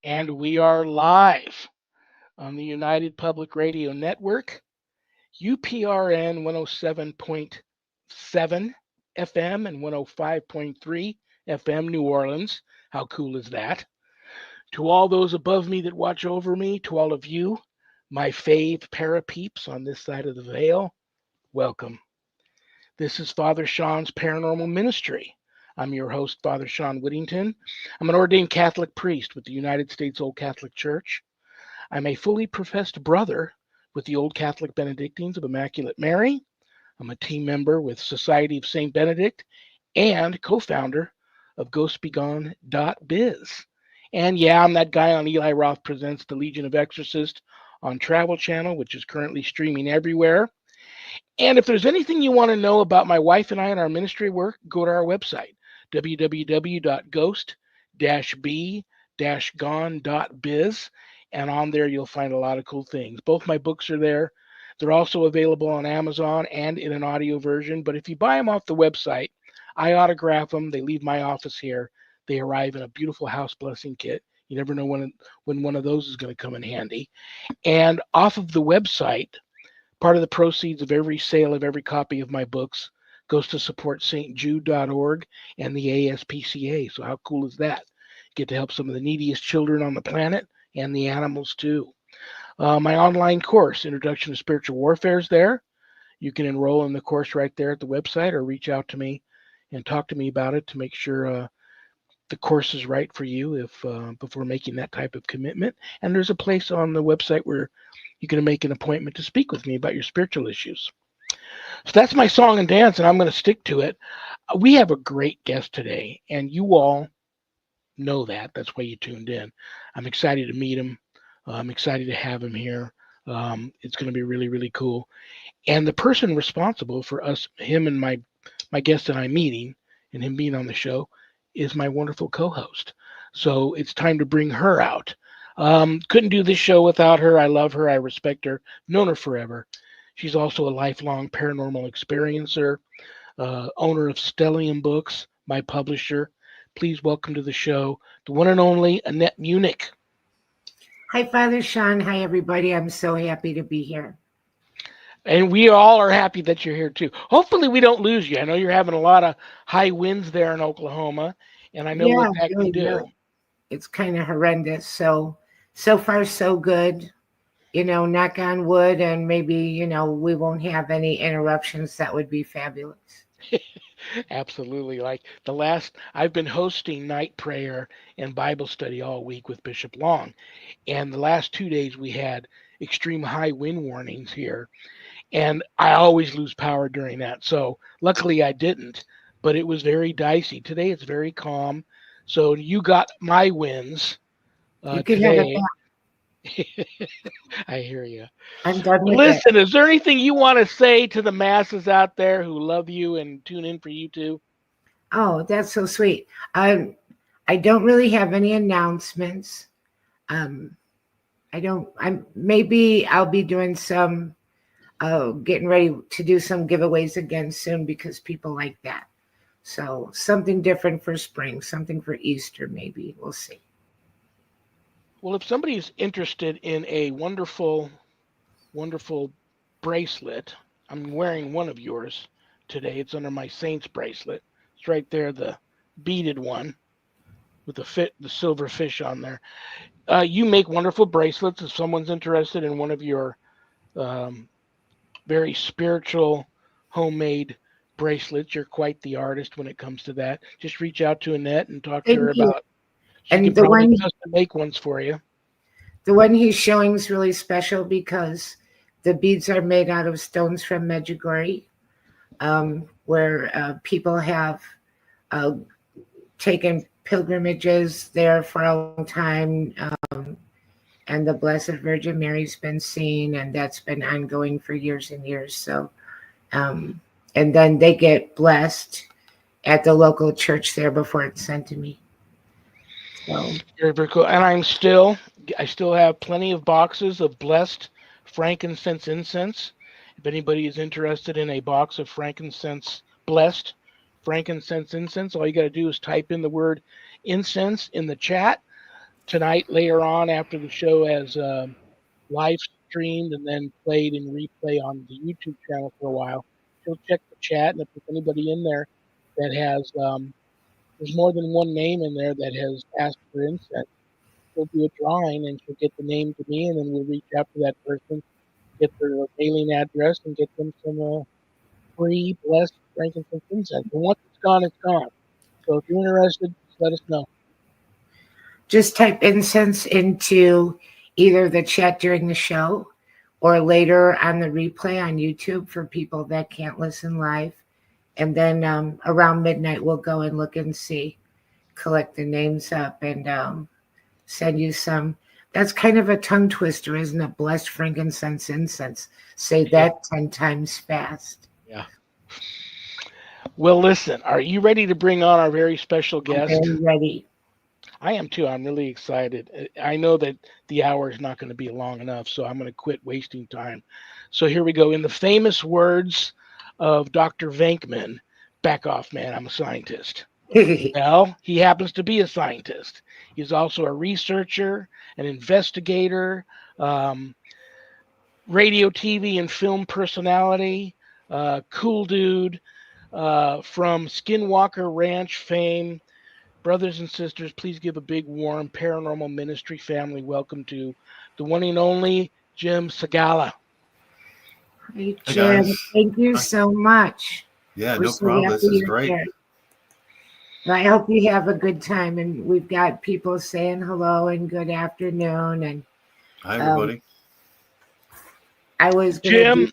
And we are live on the United Public Radio Network, UPRN 107.7 FM and 105.3 FM New Orleans. How cool is that? To all those above me that watch over me, to all of you, my fave parapeeps on this side of the veil, welcome. This is Father Shawn's Paranormal Ministry. I'm your host, Father Shawn Whittington. I'm an ordained Catholic priest with the United States Old Catholic Church. I'm a fully professed brother with the Old Catholic Benedictines of Immaculate Mary. I'm a team member with Society of St. Benedict and co-founder of GhostBegone.biz. And yeah, I'm that guy on Eli Roth Presents The Legion of Exorcists on Travel Channel, which is currently streaming everywhere. And if there's anything you want to know about my wife and I and our ministry work, go to our website, www.ghost-b-gone.biz. And on there, you'll find a lot of cool things. Both my books are there. They're also available on Amazon and in an audio version. But if you buy them off the website, I autograph them. They leave my office here. They arrive in a beautiful house blessing kit. You never know when one of those is going to come in handy. And off of the website, part of the proceeds of every sale of every copy of my books goes to support stjude.org and the ASPCA. So how cool is that? Get to help some of the neediest children on the planet and the animals too. My online course, Introduction to Spiritual Warfare, is there. You can enroll in the course right there at the website or reach out to me and talk to me about it to make sure the course is right for you if before making that type of commitment. And there's a place on the website where you can make an appointment to speak with me about your spiritual issues. So that's my song and dance, and I'm going to stick to it. We have a great guest today, and you all know that. That's why you tuned in. I'm excited to meet him. I'm excited to have him here. It's going to be really, really cool. And the person responsible for him and my guest and I meeting and him being on the show is my wonderful co-host. So it's time to bring her out. Couldn't do this show without her. I love her. I respect her. Known her forever. She's also a lifelong paranormal experiencer, owner of Stellium Books, my publisher. Please welcome to the show the one and only Annette Munich. Hi, Father Shawn. Hi, everybody. I'm so happy to be here. And we all are happy that you're here too. Hopefully we don't lose you. I know you're having a lot of high winds there in Oklahoma, and I know what that can do. It's kind of horrendous. So far, so good. Knock on wood, and maybe, we won't have any interruptions. That would be fabulous. Absolutely. Like I've been hosting night prayer and Bible study all week with Bishop Long. And the last 2 days we had extreme high wind warnings here. And I always lose power during that. So luckily I didn't, but it was very dicey. Today it's very calm. So you got my wins You can today. have it back. I hear you. I'm done with Listen, is there anything you want to say to the masses out there who love you and tune in for you too? Oh, that's so sweet. I don't really have any announcements. Maybe I'll be doing some, getting ready to do some giveaways again soon because people like that. So something different for spring, something for Easter, maybe. We'll see. Well, if somebody's interested in a wonderful, wonderful bracelet, I'm wearing one of yours today. It's under my Saints bracelet. It's right there, the beaded one with the silver fish on there. You make wonderful bracelets. If someone's interested in one of your very spiritual homemade bracelets, you're quite the artist when it comes to that. Just reach out to Annette and talk to her about. She And can probably custom make ones for you. The one he's showing is really special because the beads are made out of stones from Medjugorje, where people have taken pilgrimages there for a long time, and the Blessed Virgin Mary's been seen, and that's been ongoing for years and years. So, and then they get blessed at the local church there before it's sent to me. So. Very, very cool. And I still have plenty of boxes of blessed frankincense incense. If anybody is interested in a box of blessed frankincense incense, all you got to do is type in the word incense in the chat. tonight later on after the show as live streamed and then played in replay on the YouTube channel for a while. She'll check the chat, and if there's anybody in there that has, there's more than one name in there that has asked for incense, she'll do a drawing and she'll get the name to me, and then we'll reach out to that person, get their mailing address, and get them some free blessed frankincense incense. And once it's gone, it's gone. So if you're interested, just let us know. Just type incense into either the chat during the show or later on the replay on YouTube for people that can't listen live. And then around midnight, we'll go and look and see, collect the names up, and send you some. That's kind of a tongue twister, isn't it? Blessed frankincense incense. Say that 10 times fast. Yeah. Well, listen, are you ready to bring on our very special guest? I'm very ready. I am too. I'm really excited. I know that the hour is not going to be long enough, so I'm going to quit wasting time. So here we go. In the famous words of Dr. Venkman, back off, man, I'm a scientist. Well, he happens to be a scientist. He's also a researcher, an investigator, radio, TV, and film personality, cool dude from Skinwalker Ranch fame. Brothers and sisters, please give a big, warm Paranormal Ministry family welcome to the one and only Jim Segala. Hey, Jim, thank you so much. Yeah, no problem. This is great. Here. I hope you have a good time, and we've got people saying hello and good afternoon. And hi, everybody. I was Jim.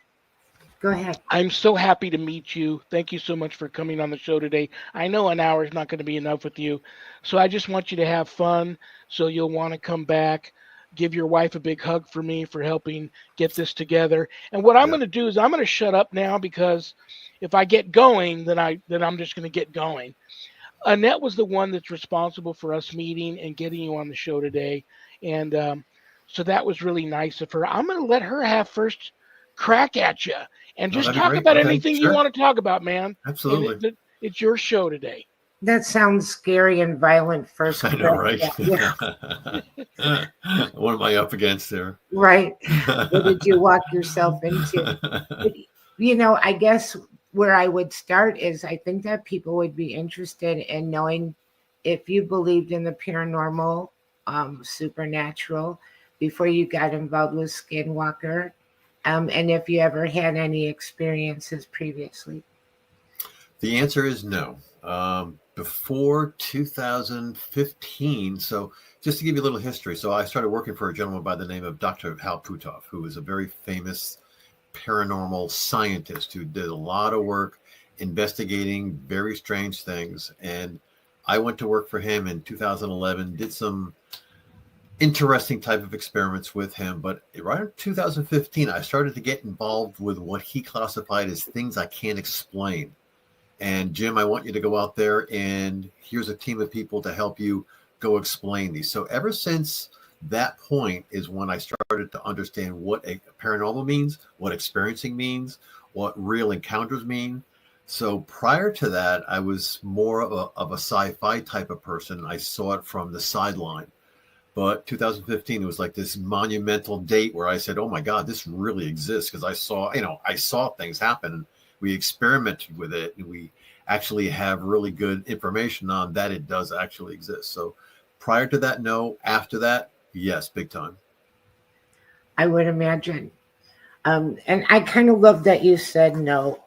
Go ahead. I'm so happy to meet you. Thank you so much for coming on the show today. I know an hour is not going to be enough with you, so I just want you to have fun. So you'll want to come back. Give your wife a big hug for me for helping get this together. And what I'm going to do is I'm going to shut up now, because if I get going, then I'm just going to get going. Annette was the one that's responsible for us meeting and getting you on the show today, and so that was really nice of her. I'm going to let her have first crack at you. And just talk about anything you want to talk about, man. Absolutely. It's your show today. That sounds scary and violent first. I know, right? Yeah. What am I up against there? Right. What did you walk yourself into? But, I guess where I would start is I think that people would be interested in knowing if you believed in the paranormal, supernatural, before you got involved with Skinwalker. And if you ever had any experiences previously. The answer is no. Before 2015, so just to give you a little history, so I started working for a gentleman by the name of Dr. Hal Puthoff, who is a very famous paranormal scientist who did a lot of work investigating very strange things. And I went to work for him in 2011, did some interesting type of experiments with him. But right in 2015, I started to get involved with what he classified as things I can't explain. And Jim, I want you to go out there, and here's a team of people to help you go explain these. So ever since that point is when I started to understand what a paranormal means, what experiencing means, what real encounters mean. So prior to that, I was more of a sci-fi type of person. I saw it from the sideline. But 2015, it was like this monumental date where I said, oh my God, this really exists, because I saw things happen. We experimented with it, and we actually have really good information on that it does actually exist. So prior to that, no. After that, yes, big time. I would imagine. And I kind of love that you said no,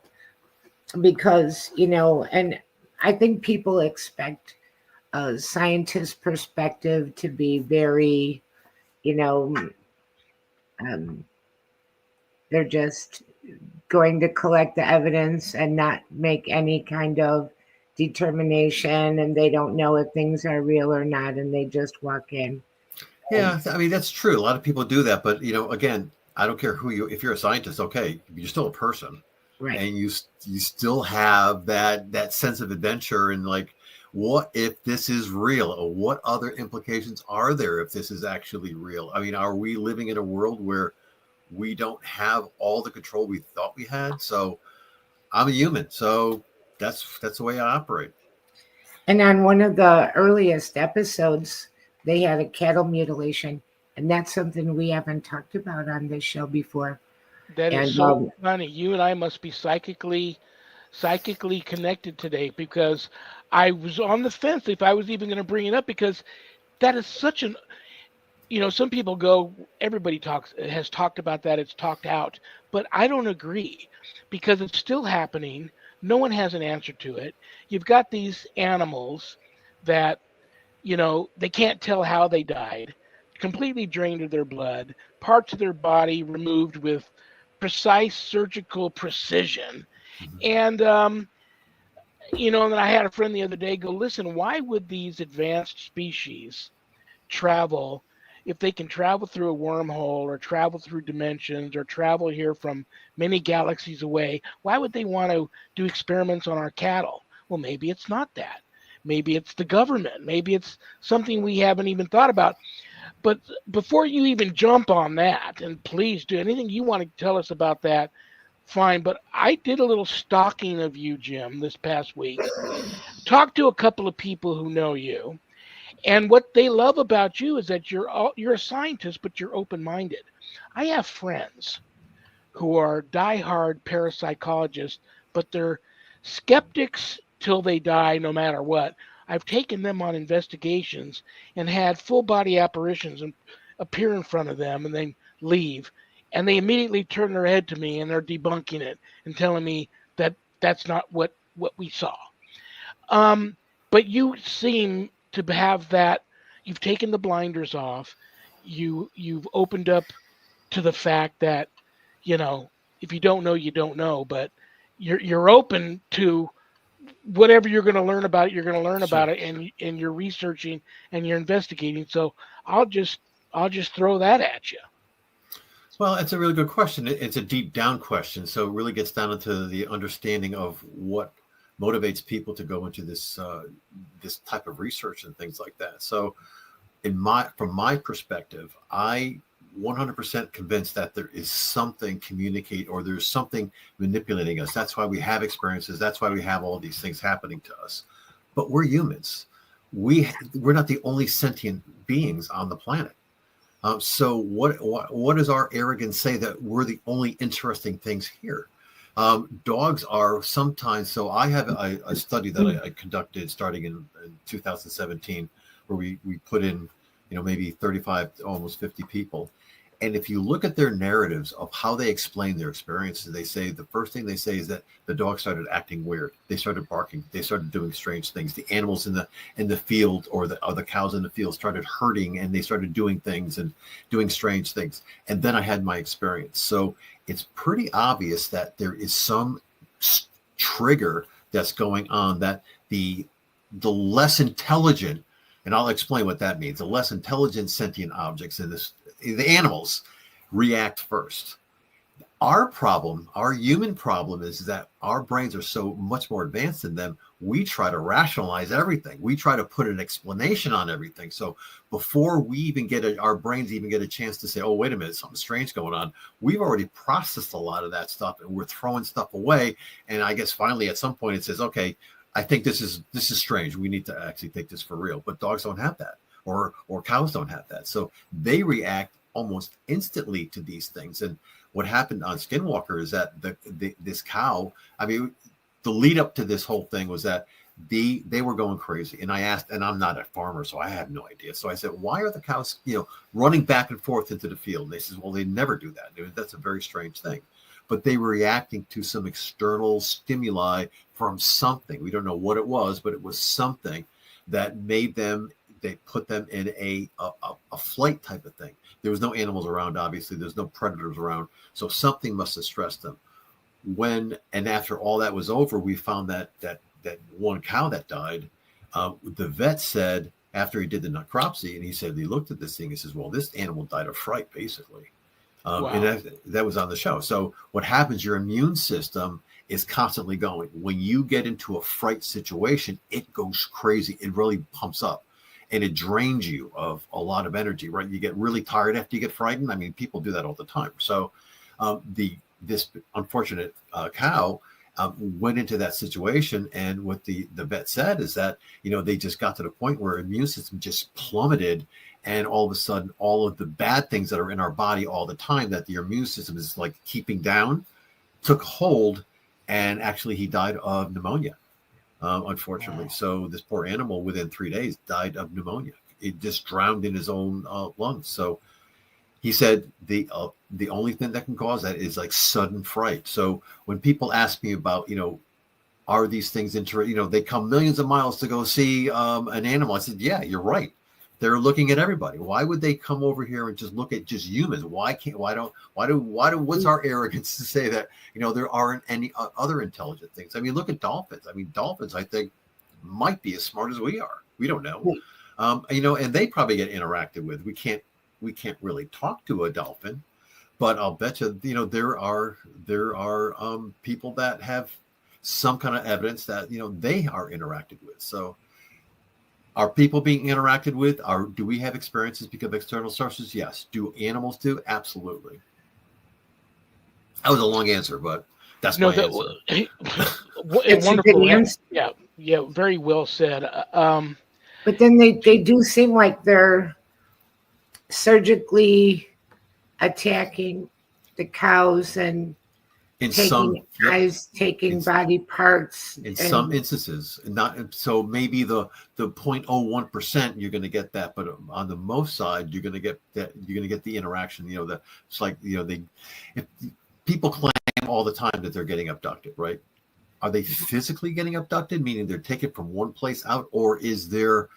because, and I think people expect a scientist perspective to be very, they're just going to collect the evidence and not make any kind of determination, and they don't know if things are real or not, and they just walk in. Yeah, I mean, that's true. A lot of people do that, but again, I don't care if you're a scientist, okay, you're still a person, right? And you still have that sense of adventure, and like, what if this is real, or what other implications are there if this is actually real? I mean, are we living in a world where we don't have all the control we thought we had? So I'm a human, so that's the way I operate. And on one of the earliest episodes, they had a cattle mutilation, and that's something we haven't talked about on this show before. That is And so funny. You and I must be psychically connected today, because I was on the fence if I was even going to bring it up, because that is such an, some people go, everybody has talked about that, it's talked out, but I don't agree, because it's still happening. No one has an answer to it. You've got these animals that, they can't tell how they died, completely drained of their blood, parts of their body removed with precise surgical precision. And, and I had a friend the other day go, listen, why would these advanced species travel, if they can travel through a wormhole or travel through dimensions or travel here from many galaxies away? Why would they want to do experiments on our cattle? Well, maybe it's not that. Maybe it's the government. Maybe it's something we haven't even thought about. But before you even jump on that, and please do anything you want to tell us about that, fine. But I did a little stalking of you, Jim, this past week. Talked to a couple of people who know you, and what they love about you is that you're a scientist, but you're open-minded. I have friends who are diehard parapsychologists, but they're skeptics till they die, no matter what. I've taken them on investigations and had full body apparitions and appear in front of them and then leave. And they immediately turn their head to me and they're debunking it and telling me that that's not what we saw. But you seem to have that. You've taken the blinders off. You've opened up to the fact that, if you don't know, you don't know. But you're open to whatever you're going to learn about it. You're going to learn Sure. about it, and you're researching and you're investigating. So I'll just throw that at you. Well, it's a really good question. It's a deep down question. So it really gets down into the understanding of what motivates people to go into this this type of research and things like that. So from my perspective, I 100% convinced that there is something communicate, or there's something manipulating us. That's why we have experiences. That's why we have all these things happening to us. But we're humans. We're not the only sentient beings on the planet. So what does our arrogance say that we're the only interesting things here? Dogs are sometimes. So I have a study that I conducted starting in 2017, where we put in, maybe 35, almost 50 people. And if you look at their narratives of how they explain their experiences, they say the first thing they say is that the dog started acting weird. They started barking. They started doing strange things. The animals in the field, or the cows in the field, started hurting, and they started doing things and doing strange things. And then I had my experience. So it's pretty obvious that there is some trigger that's going on, that the less intelligent, and I'll explain what that means, the less intelligent sentient objects in this, the animals, react first. Our problem, our human problem, is that our brains are so much more advanced than them. We try to rationalize everything. We try to put an explanation on everything. So before we even our brains even get a chance to say, oh, wait a minute, something strange going on, we've already processed a lot of that stuff, and we're throwing stuff away. And I guess finally at some point it says, okay, I think this is strange. We need to actually take this for real. But dogs don't have that, or cows don't have that. So they react almost instantly to these things. And what happened on Skinwalker is that this cow, I mean, the lead up to this whole thing was that they were going crazy. And I asked, and I'm not a farmer, so I have no idea. So I said, why are the cows, running back and forth into the field? And they said, well, they never do that. That's a very strange thing. But they were reacting to some external stimuli from something. We don't know what it was, but it was something that made them, they put them in a flight type of thing. There was no animals around, obviously. There's no predators around. So something must have stressed them. And after all that was over, we found that one cow that died, the vet said, after he did the necropsy, and he said, he looked at this thing, he says, well, this animal died of fright, basically. Wow. And that was on the show. So what happens, your immune system is constantly going. When you get into a fright situation, it goes crazy. It really pumps up, and it drains you of a lot of energy, right? You get really tired after you get frightened. I mean, people do that all the time. So this unfortunate cow, went into that situation. And what the vet said is that, they just got to the point where immune system just plummeted. And all of a sudden, all of the bad things that are in our body all the time that the immune system is like keeping down took hold. And actually, he died of pneumonia, unfortunately. Wow. So this poor animal, within 3 days, died of pneumonia. It just drowned in his own lungs. So he said the only thing that can cause that is like sudden fright. So when people ask me about, are these things they come millions of miles to go see an animal. I said, yeah, you're right. They're looking at everybody. Why would they come over here and just look at just humans? What's our arrogance to say that, there aren't any other intelligent things? I mean, look at dolphins. I mean, dolphins, I think, might be as smart as we are. We don't know. And they probably get interacted with. We can't really talk to a dolphin, but I'll bet you, there are people that have some kind of evidence that, they are interacted with. So are people being interacted with? Do we have experiences because of external sources? Yes. Do animals do? Absolutely. That was a long answer, but that's my answer. It's a good answer. Yeah, very well said. But then they do seem like they're surgically attacking the cows and taking body parts. In some instances, not so. Maybe the 0.01% you're going to get that, but on the most side, you're going to get that. You're going to get the interaction. It's like if people claim all the time that they're getting abducted, right? Are they physically getting abducted, meaning they're taken from one place out, or is their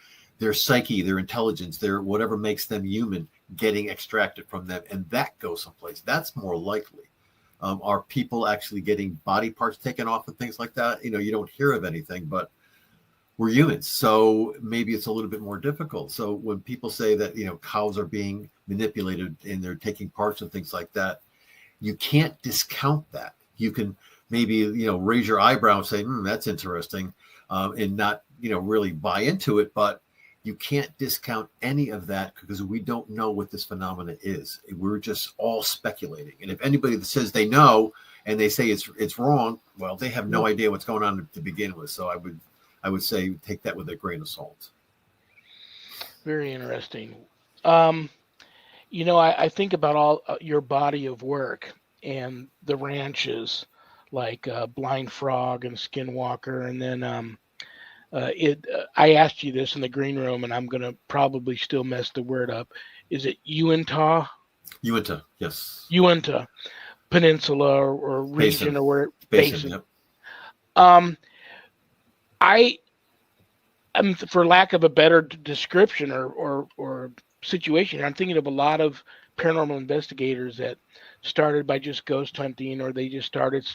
psyche, their intelligence, their whatever makes them human getting extracted from them, and that goes someplace? That's more likely. Are people actually getting body parts taken off and things like that? You don't hear of anything, but we're humans, so maybe it's a little bit more difficult. So when people say that cows are being manipulated and they're taking parts and things like that, you can't discount that. You can maybe raise your eyebrow and say, that's interesting, and not really buy into it, but you can't discount any of that because we don't know what this phenomenon is. We're just all speculating. And if anybody that says they know and they say it's wrong, well, they have no idea what's going on to begin with. So I would say take that with a grain of salt. Very interesting. I think about all your body of work and the ranches like Blind Frog and Skinwalker, and then I asked you this in the green room, and I'm going to probably still mess the word up. Is it Uinta? Uinta, yes. Uinta Peninsula or region Basin. or where Basin. Yep. I am, for lack of a better description or situation, I'm thinking of a lot of paranormal investigators that started by just ghost hunting, or they just started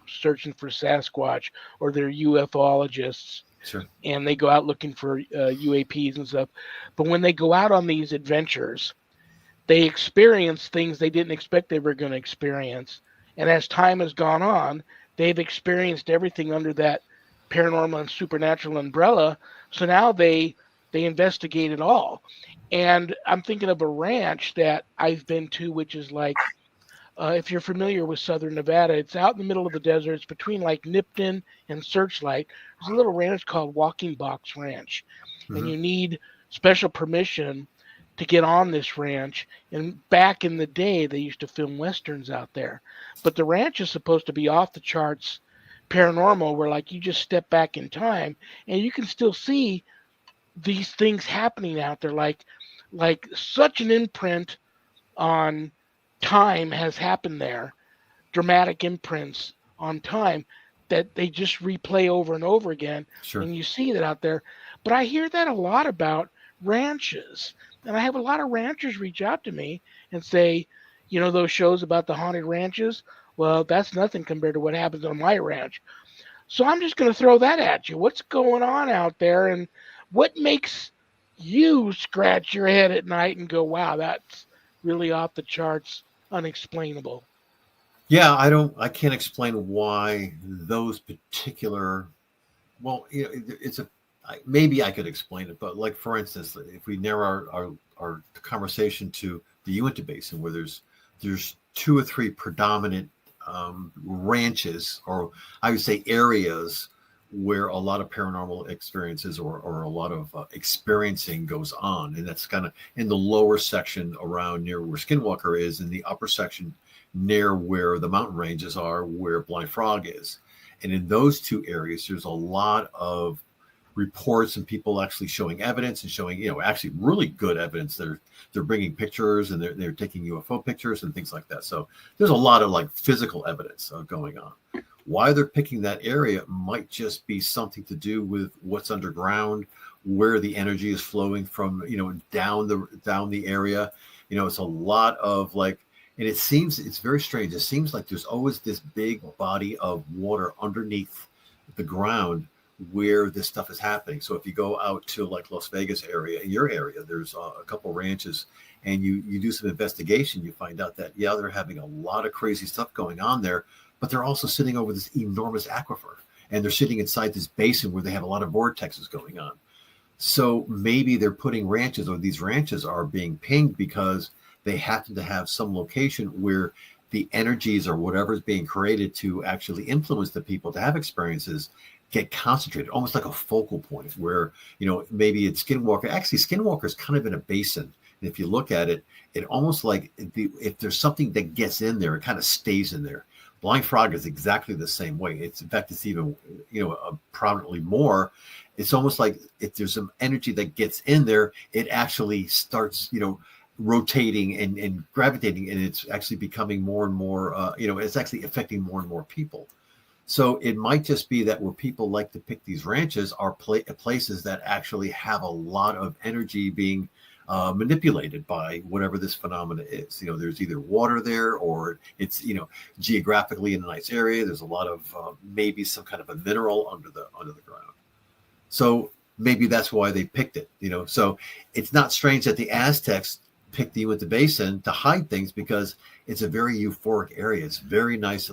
searching for Sasquatch, or they're UFOlogists. Sure. And they go out looking for UAPs and stuff. But when they go out on these adventures, they experience things they didn't expect they were going to experience. And as time has gone on, they've experienced everything under that paranormal and supernatural umbrella. So now they investigate it all. And I'm thinking of a ranch that I've been to, which is like, if you're familiar with Southern Nevada, it's out in the middle of the desert. It's between like Nipton and Searchlight. There's a little ranch called Walking Box Ranch, and you need special permission to get on this ranch. And back in the day, they used to film westerns out there. But the ranch is supposed to be off the charts paranormal, where like you just step back in time and you can still see these things happening out there. Like such an imprint on time has happened there, dramatic imprints on time that they just replay over and over again. Sure. And you see that out there. But I hear that a lot about ranches. And I have a lot of ranchers reach out to me and say, those shows about the haunted ranches, well, that's nothing compared to what happens on my ranch. So I'm just going to throw that at you. What's going on out there, and what makes you scratch your head at night and go, wow, that's really off the charts, unexplainable? Yeah, I can't explain why those particular, well, maybe I could explain it, but like, for instance, if we narrow our conversation to the Uinta Basin, where there's 2 or 3 predominant ranches, or I would say areas where a lot of paranormal experiences or a lot of experiencing goes on. And that's kind of in the lower section around near where Skinwalker is, in the upper section near where the mountain ranges are, where Blind Frog is. And in those two areas, there's a lot of reports and people actually showing evidence and showing, actually really good evidence. They're bringing pictures, and they're taking UFO pictures and things like that. So there's a lot of like physical evidence going on. Why they're picking that area might just be something to do with what's underground, where the energy is flowing from, down the area. It's a lot of like, and it's very strange. It seems like there's always this big body of water underneath the ground where this stuff is happening. So if you go out to like Las Vegas area, your area, there's a couple ranches, and you do some investigation, you find out that, they're having a lot of crazy stuff going on there, but they're also sitting over this enormous aquifer, and they're sitting inside this basin where they have a lot of vortexes going on. So maybe they're putting ranches, or these ranches are being pinged because they happen to have some location where the energies or whatever is being created to actually influence the people to have experiences get concentrated, almost like a focal point where, maybe it's Skinwalker. Actually, Skinwalker is kind of in a basin. And if you look at it, it almost like if there's something that gets in there, it kind of stays in there. Blind Frog is exactly the same way. It's, in fact, it's even, prominently more. It's almost like if there's some energy that gets in there, it actually starts, rotating and gravitating, and it's actually becoming more and more, it's actually affecting more and more people. So it might just be that where people like to pick these ranches are places that actually have a lot of energy being manipulated by whatever this phenomena is. There's either water there, or it's, geographically in a nice area. There's a lot of maybe some kind of a mineral under the ground. So maybe that's why they picked it. So it's not strange that the Aztecs picked the Uinta Basin to hide things, because it's a very euphoric area. It's very nice.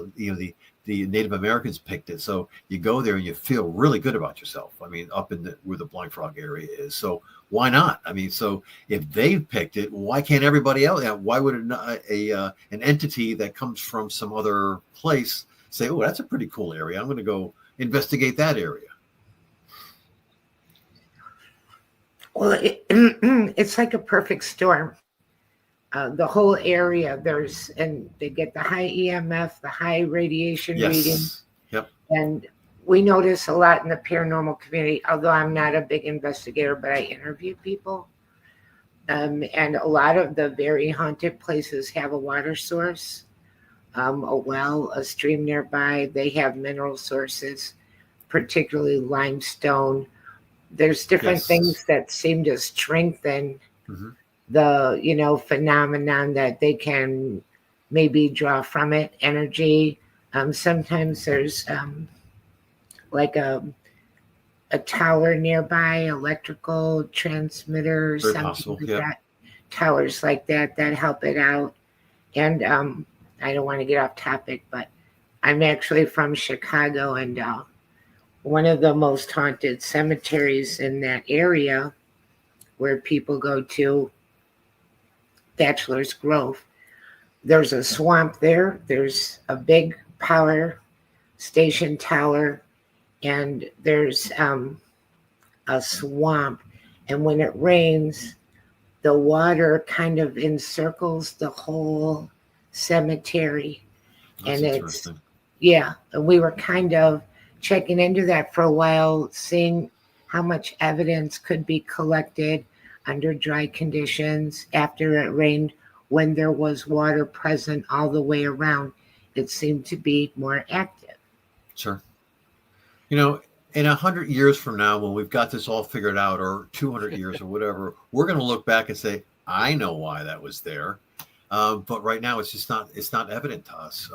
The Native Americans picked it. So you go there and you feel really good about yourself. I mean, up in where the Blind Frog area is. So why not? I mean, so if they picked it, why can't everybody else? Why would an entity that comes from some other place say, oh, that's a pretty cool area, I'm going to go investigate that area? Well, it's like a perfect storm. The whole area, and they get the high EMF, the high radiation reading. Yep. And we notice a lot in the paranormal community, although I'm not a big investigator, but I interview people. And a lot of the very haunted places have a water source, a well, a stream nearby. They have mineral sources, particularly limestone. There's different things that seem to strengthen the, phenomenon that they can maybe draw from it, energy. Sometimes there's like a tower nearby, electrical transmitter, Very something possible, like that. Towers like that help it out. And I don't want to get off topic, but I'm actually from Chicago, and one of the most haunted cemeteries in that area where people go to, Bachelor's Grove. There's a swamp there. There's a big power station tower, and there's a swamp. And when it rains, the water kind of encircles the whole cemetery. That's interesting. And we were kind of checking into that for a while, seeing how much evidence could be collected under dry conditions after it rained. When there was water present all the way around, it seemed to be more active. Sure. In 100 years from now, when we've got this all figured out, or 200 years or whatever, we're going to look back and say, I know why that was there. But right now, it's not evident to us.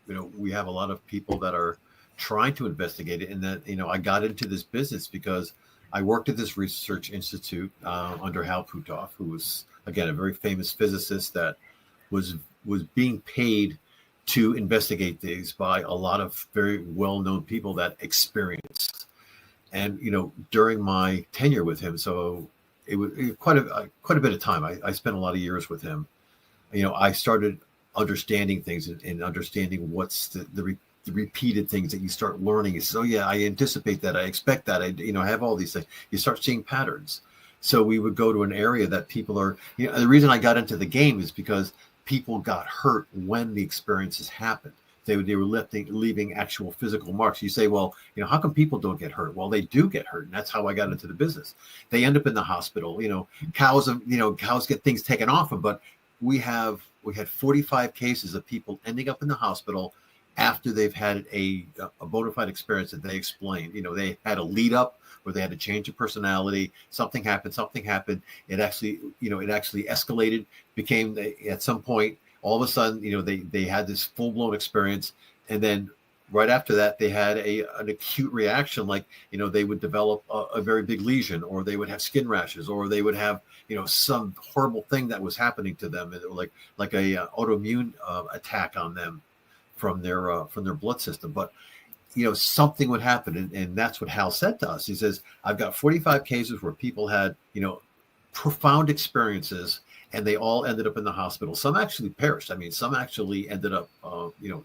We have a lot of people that are trying to investigate it. And that, I got into this business because I worked at this research institute under Hal Puthoff, who was, again, a very famous physicist that was being paid to investigate these by a lot of very well-known people that experienced. And, during my tenure with him, so it was quite a bit of time. I spent a lot of years with him. I started understanding things and understanding what's the repeated things that you start learning. Is, oh yeah, I anticipate that, I expect that, I have all these things. You start seeing patterns. So we would go to an area that people are, the reason I got into the game is because people got hurt when the experiences happened. They were leaving actual physical marks. You say, well, how come people don't get hurt? Well, they do get hurt, and that's how I got into the business. They end up in the hospital. Cows get things taken off them, but we had 45 cases of people ending up in the hospital after they've had a bona fide experience that they explained. They had a lead up where they had a change of personality. Something happened. It actually escalated, became at some point, all of a sudden, they had this full blown experience. And then right after that, they had an acute reaction. Like, they would develop a very big lesion, or they would have skin rashes, or they would have, some horrible thing that was happening to them. And like a autoimmune attack on them from their blood system. But, something would happen. And that's what Hal said to us. He says, I've got 45 cases where people had, profound experiences, and they all ended up in the hospital. Some actually perished. I mean, some actually ended up, and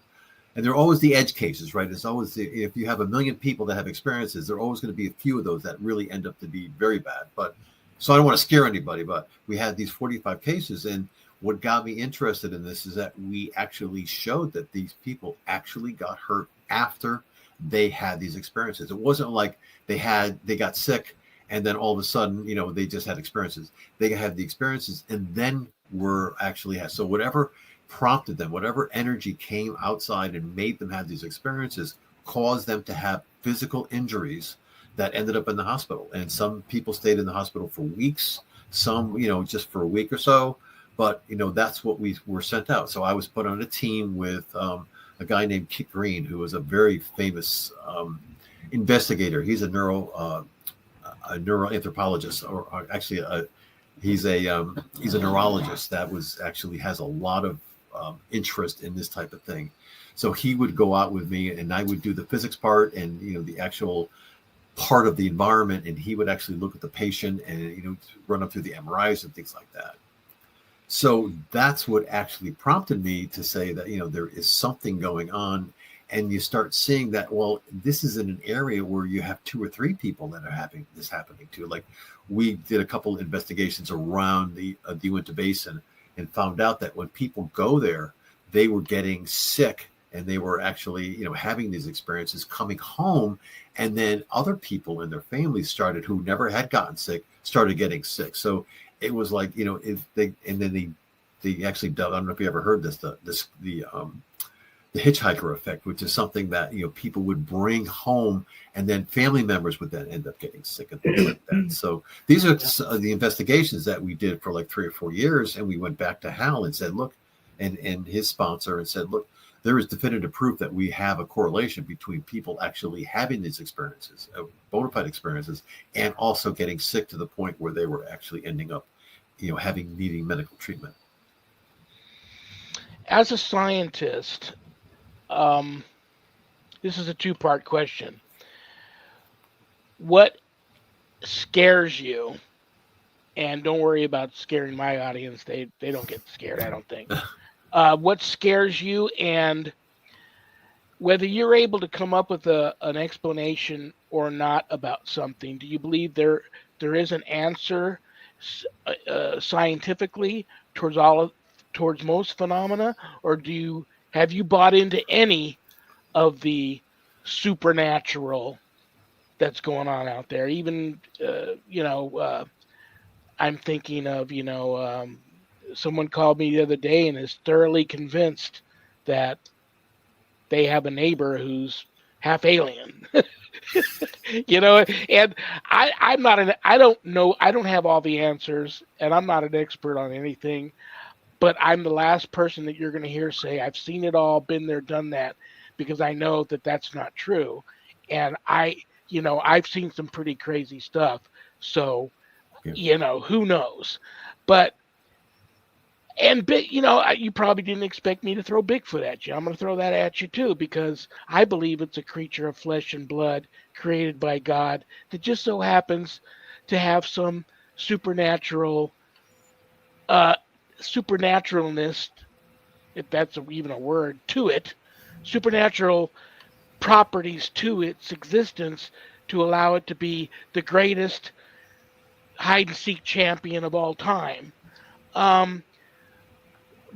there are always the edge cases, right? There's always, if you have 1 million people that have experiences, there are always going to be a few of those that really end up to be very bad. But so I don't want to scare anybody, but we had these 45 cases. And what got me interested in this is that we actually showed that these people actually got hurt after they had these experiences. It wasn't like they got sick and then all of a sudden, they just had experiences. They had the experiences and then so whatever prompted them, whatever energy came outside and made them have these experiences, caused them to have physical injuries that ended up in the hospital. And some people stayed in the hospital for weeks, some, just for a week or so. But, that's what we were sent out. So I was put on a team with a guy named Kit Green, who was a very famous investigator. He's a neuroanthropologist, or actually he's a neurologist that has a lot of interest in this type of thing. So he would go out with me, and I would do the physics part and the actual part of the environment, and he would actually look at the patient and run up through the MRIs and things like that. So that's what actually prompted me to say that there is something going on. And you start seeing that, well, this is in an area where you have 2 or 3 people that are having this happening to. Like, we did a couple of investigations around the Uinta Basin and found out that when people go there, they were getting sick, and they were actually, having these experiences, coming home, and then other people in their families who never had gotten sick, started getting sick. So it was like, they actually, I don't know if you ever heard this, the hitchhiker effect, which is something that people would bring home, and then family members would then end up getting sick and things like that. So these are the investigations that we did for like 3 or 4 years, and we went back to Hal and said, look, and his sponsor, and said, look, there is definitive proof that we have a correlation between people actually having these experiences, bona fide experiences, and also getting sick to the point where they were actually ending up, needing medical treatment. As a scientist, this is a 2-part question. What scares you? And don't worry about scaring my audience. They don't get scared, I don't think. What scares you, and whether you're able to come up with an explanation or not about something, do you believe there is an answer scientifically towards most phenomena, or have you bought into any of the supernatural that's going on out there? Even I'm thinking of someone called me the other day and is thoroughly convinced that they have a neighbor who's half alien. And I don't know, I don't have all the answers, and I'm not an expert on anything, but I'm the last person that you're going to hear say, I've seen it all, been there, done that, because I know that that's not true. And I've seen some pretty crazy stuff. So, who knows? But you probably didn't expect me to throw Bigfoot at you. I'm going to throw that at you too, because I believe it's a creature of flesh and blood created by God that just so happens to have some supernaturalness if that's even a word, to it, supernatural properties to its existence to allow it to be the greatest hide and seek champion of all time. Um,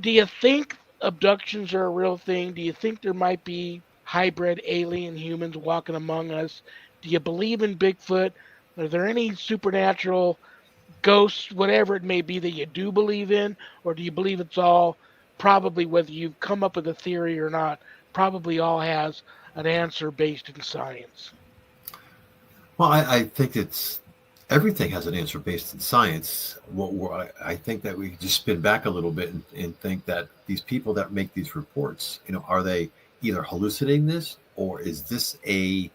do you think abductions are a real thing? Do you think there might be hybrid alien humans walking among us? Do you believe in Bigfoot? Are there any supernatural ghosts, whatever it may be, that you do believe in? Or do you believe it's all probably, whether you've come up with a theory or not, probably all has an answer based in science? Well, I think it's everything has an answer based in science. I think that we just spin back a little bit and think that these people that make these reports, are they either hallucinating this, or is this a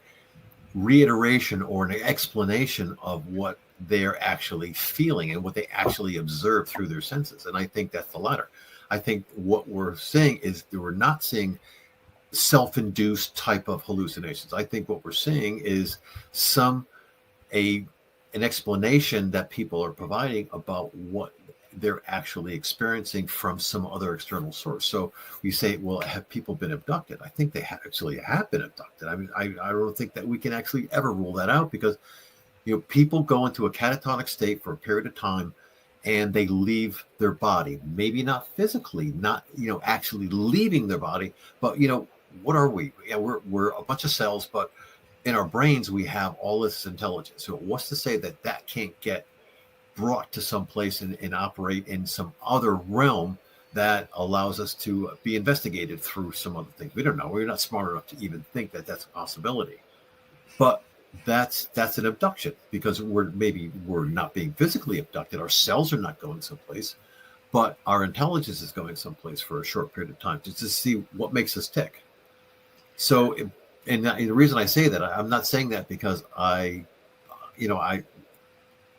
reiteration or an explanation of what they're actually feeling and what they actually observe through their senses? And I think that's the latter. I think what we're seeing is that we're not seeing self-induced type of hallucinations. I think what we're seeing is an explanation that people are providing about what they're actually experiencing from some other external source. So we say, well, have people been abducted? I think they actually have been abducted. I mean, I don't think that we can actually ever rule that out, because people go into a catatonic state for a period of time and they leave their body, maybe not physically, not actually leaving their body, but what are we? Yeah, we're a bunch of cells, but in our brains we have all this intelligence. So what's to say that that can't get brought to some place and operate in some other realm that allows us to be investigated through some other things? We don't know. We're not smart enough to even think that that's a possibility. But that's an abduction, because we're not being physically abducted. Our cells are not going someplace, but our intelligence is going someplace for a short period of time just to see what makes us tick. So, and the reason I say that, I'm not saying that because I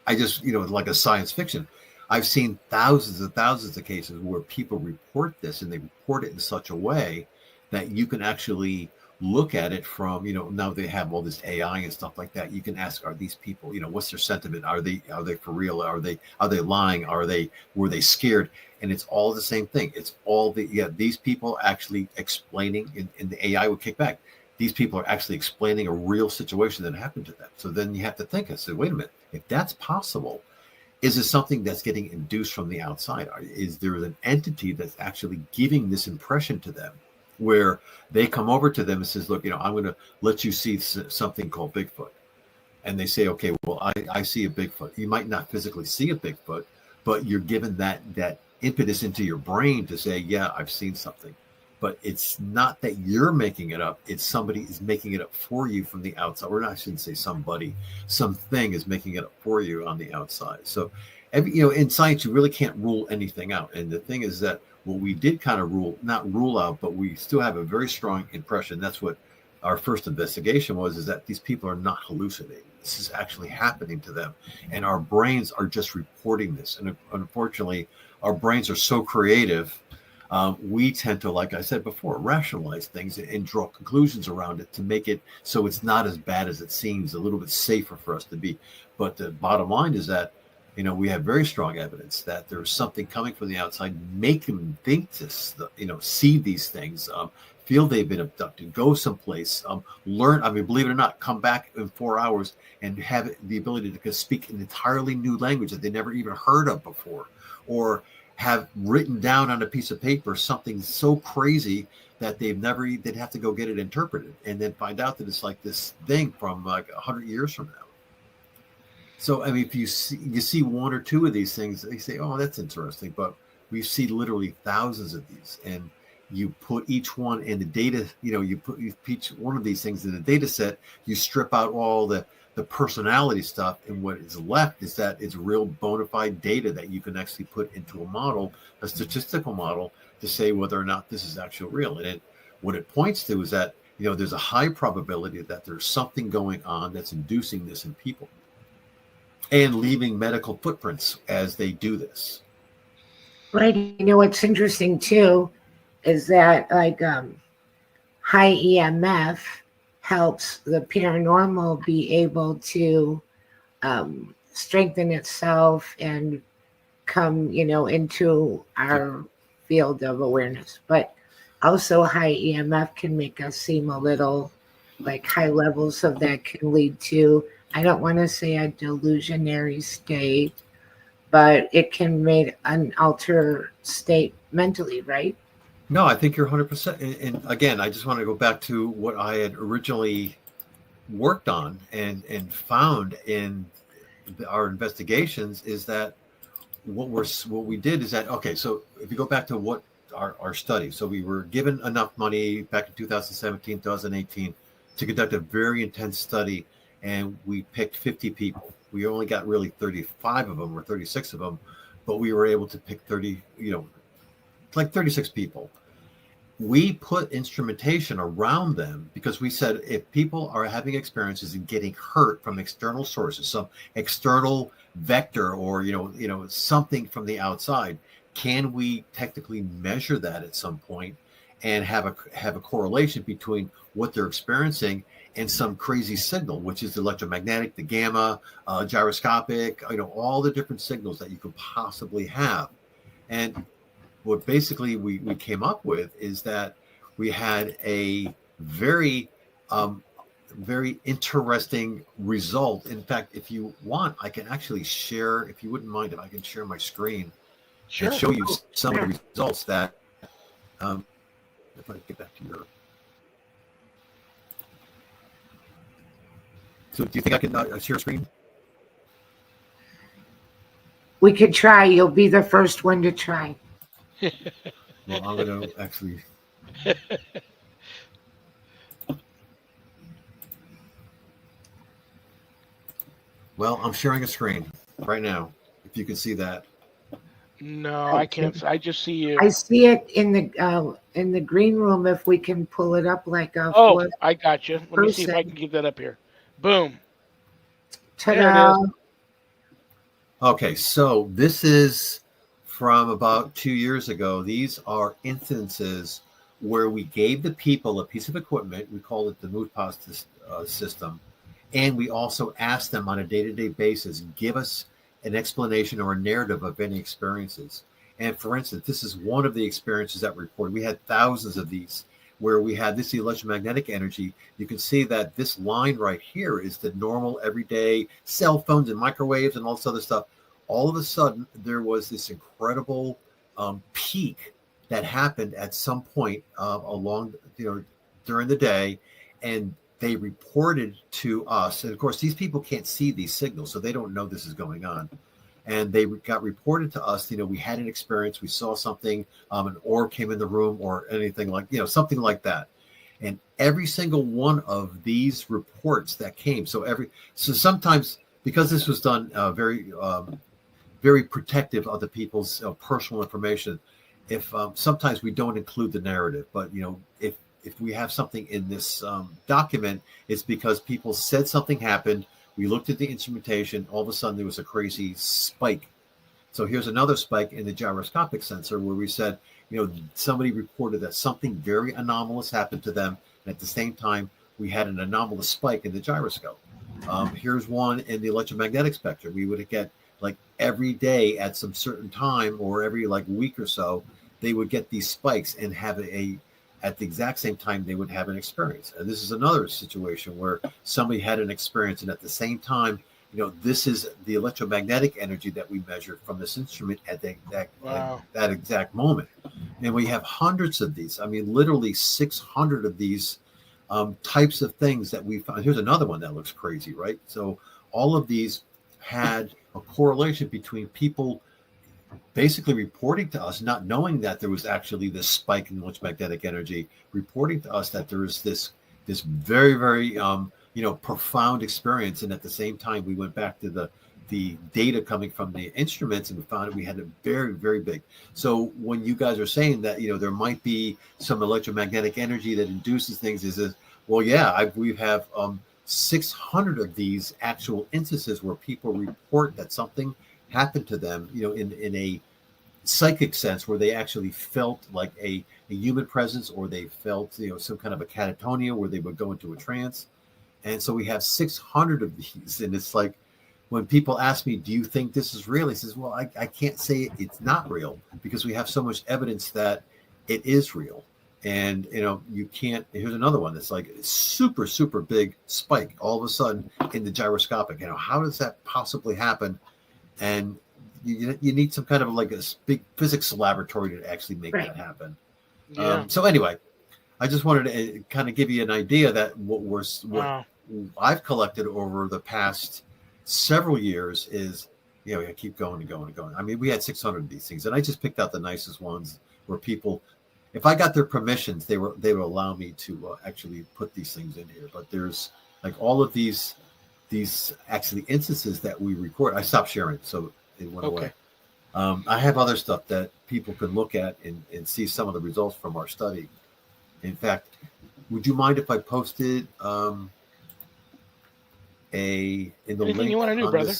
just, like a science fiction. I've seen thousands and thousands of cases where people report this, and they report it in such a way that you can actually look at it from, now they have all this AI and stuff like that. You can ask, are these people, what's their sentiment? Are they for real? Are they lying? Were they scared? And it's all the same thing. It's all these people actually explaining, and the AI would kick back. These people are actually explaining a real situation that happened to them. So then you have to think, I said, wait a minute, if that's possible, is it something that's getting induced from the outside? Is there an entity that's actually giving this impression to them, where they come over to them and says, look, I'm going to let you see something called Bigfoot. And they say, okay, well, I see a Bigfoot. You might not physically see a Bigfoot, but you're given that impetus into your brain to say, yeah, I've seen something. But it's not that you're making it up. It's somebody is making it up for you from the outside. Or I shouldn't say somebody. Something is making it up for you on the outside. So, in science, you really can't rule anything out. And the thing is that what we did kind of not rule out, but we still have a very strong impression. That's what our first investigation was, is that these people are not hallucinating. This is actually happening to them. And our brains are just reporting this. And unfortunately, our brains are so creative. We tend to, like I said before, rationalize things and draw conclusions around it to make it so it's not as bad as it seems, a little bit safer for us to be. But the bottom line is that, we have very strong evidence that there's something coming from the outside, make them think this, see these things, feel they've been abducted, go someplace, learn. I mean, believe it or not, come back in 4 hours and have the ability to speak an entirely new language that they never even heard of before, or have written down on a piece of paper something so crazy that they'd have to go get it interpreted, and then find out that it's like this thing from like 100 years from now. So, I mean, if you see one or two of these things, they say, oh, that's interesting. But we see literally thousands of these, and you put each one in the data, you put each one of these things in the data set, you strip out all the personality stuff, and what is left is that it's real bona fide data that you can actually put into a model, a statistical model, to say whether or not this is actually real. And what it points to is that, there's a high probability that there's something going on that's inducing this in people and leaving medical footprints as they do this. Right. What's interesting too is that high EMF helps the paranormal be able to strengthen itself and come, into our field of awareness. But also high EMF can make us seem a little like high levels of that can lead to, I don't want to say a delusionary state, but it can make an altered state mentally, right? No, I think you're 100%. And again, I just want to go back to what I had originally worked on and found in our investigations is that what we did is that, okay, so if you go back to what our study, so we were given enough money back in 2017, 2018 to conduct a very intense study, and we picked 50 people. We only got really 35 of them or 36 of them, but we were able to pick 30, like 36 people. We put instrumentation around them because we said if people are having experiences and getting hurt from external sources, some external vector or something from the outside, can we technically measure that at some point and have a correlation between what they're experiencing and some crazy signal, which is the electromagnetic, the gamma, gyroscopic, all the different signals that you could possibly have. And what basically we came up with is that we had a very, very interesting result. In fact, if you want, I can actually share, if you wouldn't mind, if I can share my screen and show you some of the results that, if I get back to your. So do you think I can share a screen? We could try. You'll be the first one to try. Well, I'm going to actually. Well, I'm sharing a screen right now. If you can see that. No, I can't. I just see you. I see it in the green room. If we can pull it up like a. Oh, I got you. Let me see if I can get that up here. Boom. Ta-da. There it is. Okay, so this is from about 2 years ago. These are instances where we gave the people a piece of equipment. We call it the Mupas system. And we also asked them on a day-to-day basis, give us an explanation or a narrative of any experiences. And for instance, this is one of the experiences that we reported. We had thousands of these where we had this electromagnetic energy. You can see that this line right here is the normal everyday cell phones and microwaves and all this other stuff. All of a sudden, there was this incredible peak that happened at some point along, during the day, and they reported to us. And of course, these people can't see these signals, so they don't know this is going on. And they got reported to us. We had an experience. We saw something. An orb came in the room, or anything like something like that. And every single one of these reports that came. So sometimes, because this was done very protective of the people's personal information, if sometimes we don't include the narrative, but if we have something in this document, it's because people said something happened. We looked at the instrumentation. All of a sudden, there was a crazy spike. So here's another spike in the gyroscopic sensor where we said, somebody reported that something very anomalous happened to them. And at the same time, we had an anomalous spike in the gyroscope. Here's one in the electromagnetic spectrum. We would get like every day at some certain time or every week or so, they would get these spikes and have at the exact same time they would have an experience. And this is another situation where somebody had an experience, and at the same time, this is the electromagnetic energy that we measured from this instrument at that exact moment. And we have hundreds of these. I mean, literally 600 of these types of things that we found. Here's another one that looks crazy, right? So all of these had a correlation between people basically reporting to us, not knowing that there was actually this spike in electromagnetic energy, reporting to us that there was this very, very profound experience. And at the same time, we went back to the data coming from the instruments, and we found we had a very, very big. So when you guys are saying that there might be some electromagnetic energy that induces things, we have 600 of these actual instances where people report that something happened to them, in a psychic sense, where they actually felt like a human presence, or they felt, some kind of a catatonia where they would go into a trance. And so we have 600 of these, and it's like, when people ask me, do you think this is real? He says, well, I can't say it's not real because we have so much evidence that it is real. And, you can't, here's another one that's like super, super big spike all of a sudden in the gyroscopic. How does that possibly happen? And you need some kind of like a big physics laboratory to actually make that happen. Yeah. So anyway, I just wanted to kind of give you an idea that what I've collected over the past several years is, I keep going and going and going. I mean, we had 600 of these things, and I just picked out the nicest ones where people, if I got their permissions, they would allow me to actually put these things in here. But there's like all of these actually instances that we record. I stopped sharing, so it went away. I have other stuff that people can look at and see some of the results from our study. In fact, would you mind if I posted in the Anything link you want to do, brother?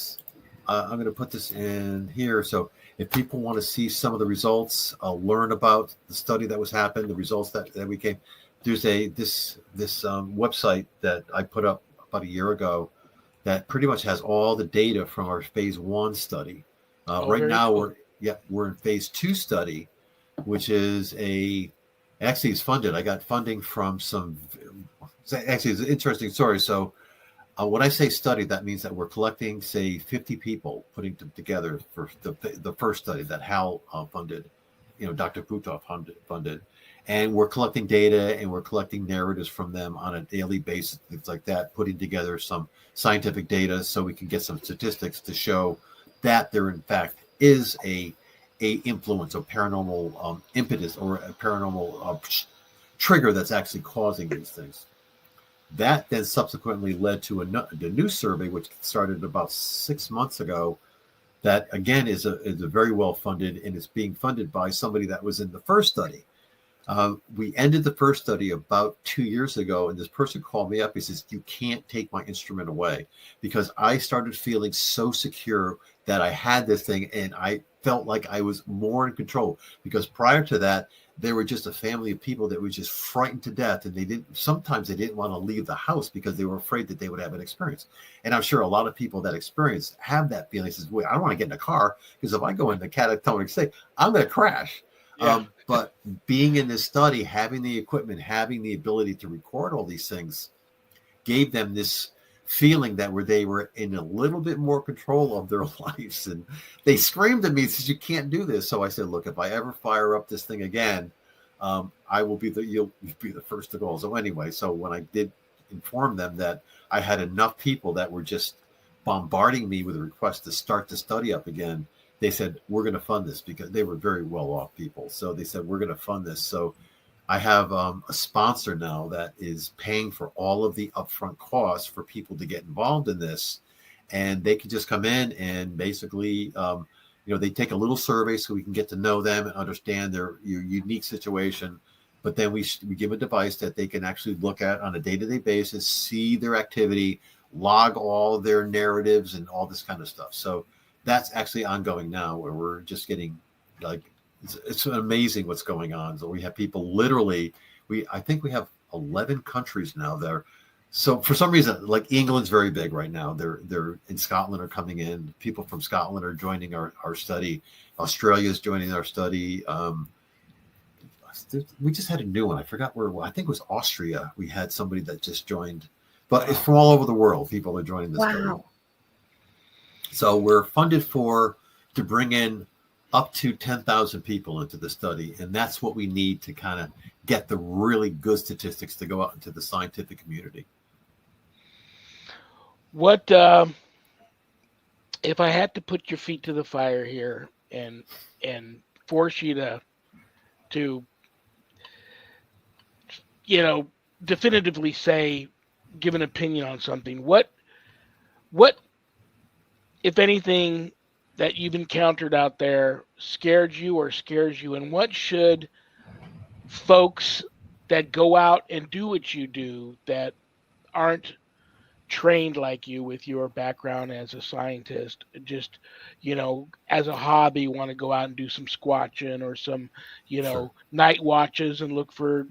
I'm going to put this in here. So if people want to see some of the results, learn about the study that was happened, the results that we came, there's this website that I put up about a year ago that pretty much has all the data from our phase 1 study. Right now we're in phase 2 study, which is actually it's funded. I got funding from actually it's an interesting story. So when I say study, that means that we're collecting, say, 50 people, putting them together for the first study that Hal funded, Dr. Putov funded. And we're collecting data and we're collecting narratives from them on a daily basis, things like that, putting together some scientific data so we can get some statistics to show that there, in fact, is a influence of paranormal impetus or a paranormal trigger that's actually causing these things. That then subsequently led to the new survey, which started about 6 months ago. That again is a very well funded, and it's being funded by somebody that was in the first study. We ended the first study about 2 years ago, and this person called me up. He says, "You can't take my instrument away," because I started feeling so secure that I had this thing, and I felt like I was more in control. Because prior to that, they were just a family of people that were just frightened to death, and sometimes they didn't want to leave the house because they were afraid that they would have an experience. And I'm sure a lot of people that experience have that feeling. Says, "Wait, I don't want to get in a car because if I go into catatonic state, I'm going to crash." Yeah. But being in this study, having the equipment, having the ability to record all these things, gave them this feeling that they were in a little bit more control of their lives. And they screamed at me, says, "You can't do this." So I said, "Look, if I ever fire up this thing again, you'll be the first to go." So anyway, so when I did inform them that I had enough people that were just bombarding me with a request to start the study up again, they said, "We're going to fund this," because they were very well off people. So they said, "We're going to fund this." So I have a sponsor now that is paying for all of the upfront costs for people to get involved in this. And they can just come in and basically, they take a little survey so we can get to know them and understand your unique situation. But then we give a device that they can actually look at on a day-to-day basis, see their activity, log all their narratives and all this kind of stuff. So that's actually ongoing now, where we're just getting it's amazing what's going on. So we have people literally, I think we have 11 countries now there. So for some reason, like England's very big right now. They're in Scotland are coming in. People from Scotland are joining our study. Australia's joining our study. We just had a new one. I forgot where. I think it was Austria. We had somebody that just joined, but it's from all over the world. People are joining this study. So we're funded to bring in up to 10,000 people into the study. And that's what we need to kind of get the really good statistics to go out into the scientific community. What, if I had to put your feet to the fire here and force you to definitively give an opinion on something, what, if anything, that you've encountered out there scared you or scares you, and what should folks that go out and do what you do that aren't trained like you with your background as a scientist, just as a hobby, want to go out and do some squatching or some Sure. night watches and look for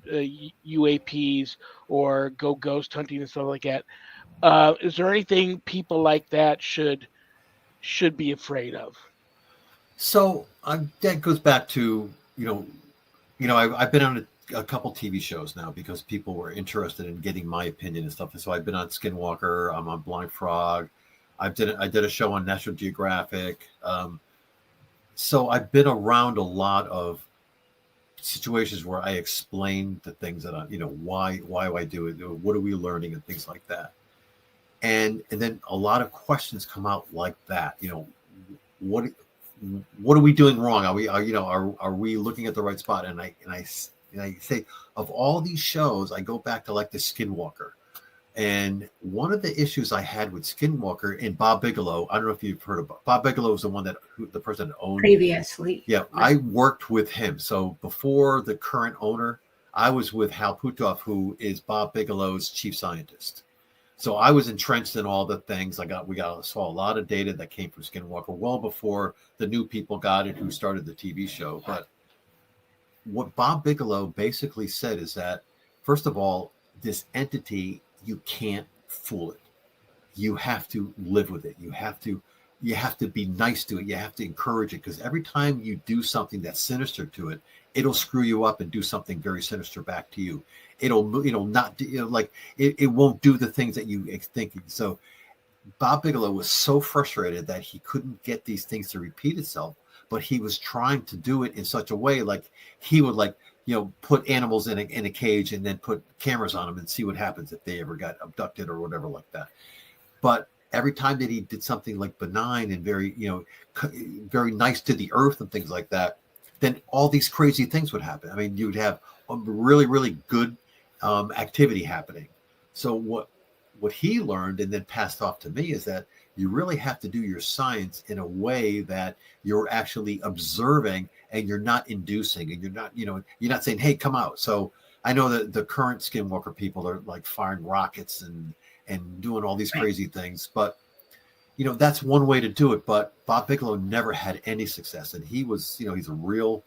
UAPs or go ghost hunting and stuff like that? Is there anything people like that should should be afraid of? So that goes back to I've been on a couple TV shows now because people were interested in getting my opinion and stuff. And so I've been on Skinwalker. I'm on Blind Frog. I did a show on National Geographic. So I've been around a lot of situations where I explain the things that why do I do it? What are we learning and things like that. And then a lot of questions come out like that. What are we doing wrong? Are we looking at the right spot? And I say, of all these shows, I go back to like the Skinwalker. And one of the issues I had with Skinwalker and Bob Bigelow, I don't know if you've heard of Bob Bigelow, was the person that owned previously. Yeah, I worked with him. So before the current owner, I was with Hal Puthoff, who is Bob Bigelow's chief scientist. So I was entrenched in all the things. Saw a lot of data that came from Skinwalker well before the new people got it who started the TV show. But what Bob Bigelow basically said is that, first of all, this entity, you can't fool it. You have to live with it. You have to be nice to it. You have to encourage it, because every time you do something that's sinister to it, it'll screw you up and do something very sinister back to you. It'll not it won't do the things that you think. So Bob Bigelow was so frustrated that he couldn't get these things to repeat itself, but he was trying to do it in such a way, like he would put animals in a cage and then put cameras on them and see what happens if they ever got abducted or whatever like that. But every time that he did something like benign and very nice to the earth and things like that, then all these crazy things would happen. I mean, you'd have a really, really good activity happening. So what he learned and then passed off to me is that you really have to do your science in a way that you're actually observing and you're not inducing, and you're not saying, hey, come out. So I know that the current Skinwalker people are like firing rockets and doing all these crazy things, but that's one way to do it. But Bob Bigelow never had any success, and he was, he's a real,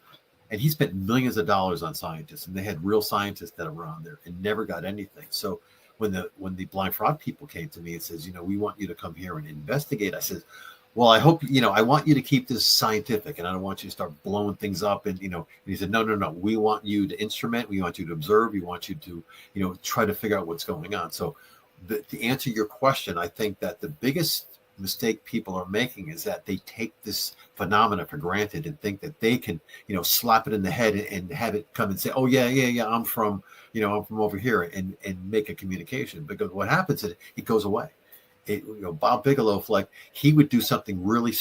and he spent millions of dollars on scientists, and they had real scientists that were on there and never got anything. So when the Blind Frog people came to me and says, we want you to come here and investigate, I said, well, I hope, I want you to keep this scientific, and I don't want you to start blowing things up. And, he said, no, we want you to instrument, we want you to observe, we want you to, try to figure out what's going on. So to answer your question, I think that the biggest mistake people are making is that they take this phenomena for granted and think that they can, slap it in the head and have it come and say, oh yeah, I'm from over here, and make a communication. Because what happens is it goes away. Bob Bigelow, he would do something really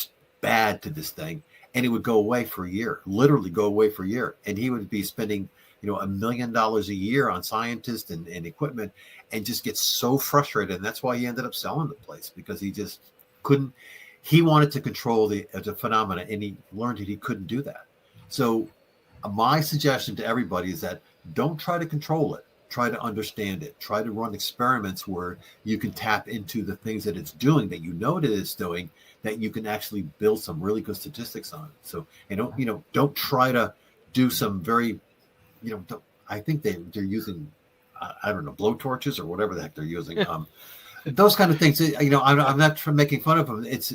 bad to this thing, and it would go away for a year, literally go away for a year. And he would be spending, $1 million a year on scientists and equipment, and just get so frustrated. And that's why he ended up selling the place, because he just couldn't. He wanted to control the phenomena, and he learned that he couldn't do that. So my suggestion to everybody is that don't try to control it. Try to understand it. Try to run experiments where you can tap into the things that it's doing, that that it's doing, that you can actually build some really good statistics on. So, don't try to do some very, I think they're using, I don't know, blowtorches or whatever the heck they're using. Those kind of things. I'm not making fun of them. It's